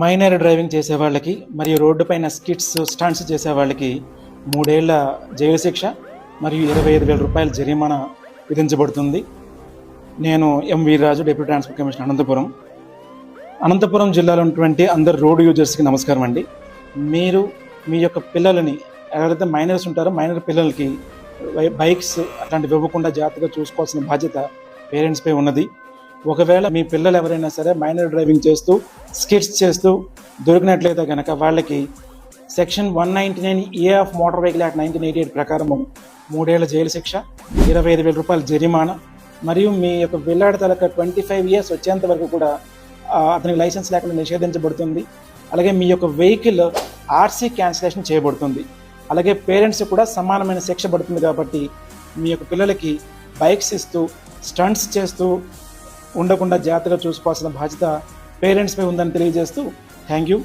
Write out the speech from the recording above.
Minor driving చేసే వాళ్ళకి మరియు రోడ్డు పైన స్టంట్స్ చేసే వాళ్ళకి 3 ఏళ్ల జైలు శిక్ష మరియు 25,000 రూపాయల జరిమానా విధించబడుతుంది. నేను M Veerraju, deputy transport commissioner, Anantapuram జిల్లాలో ఉన్నటువంటి అందరు రోడ్డు యూజర్స్కి నమస్కారం అండి. మీరు మీ యొక్క పిల్లలని ఎవరైతే మైనర్స్ ఉంటారో మైనర్ పిల్లలకి బైక్స్ అట్లాంటివి ఇవ్వకుండా జాగ్రత్తగా చూసుకోవాల్సిన బాధ్యత పేరెంట్స్పై ఉన్నది. ఒకవేళ మీ పిల్లలు ఎవరైనా సరే మైనర్ డ్రైవింగ్ చేస్తూ స్కిట్స్ చేస్తూ దొరికినట్లయితే కనుక వాళ్ళకి section 199A of motor vehicle act 1988 ప్రకారము 3 ఏళ్ల జైలు శిక్ష, 25,000 రూపాయల జరిమానా మరియు మీ యొక్క పిల్లాడి తలక 25 years వచ్చేంత వరకు కూడా అతనికి లైసెన్స్ లేకుండా నిషేధించబడుతుంది. అలాగే మీ యొక్క వెహికల్ ఆర్సీ క్యాన్సిలేషన్ చేయబడుతుంది. అలాగే పేరెంట్స్ కూడా సమానమైన శిక్ష పడుతుంది. కాబట్టి మీ యొక్క పిల్లలకి బైక్స్ ఇస్తూ స్టంట్స్ చేస్తూ ఉండకుండా జాగ్రత్తగా చూసుకోవాల్సిన బాధ్యత పేరెంట్స్పై ఉందని తెలియజేస్తూ థ్యాంక్ యూ.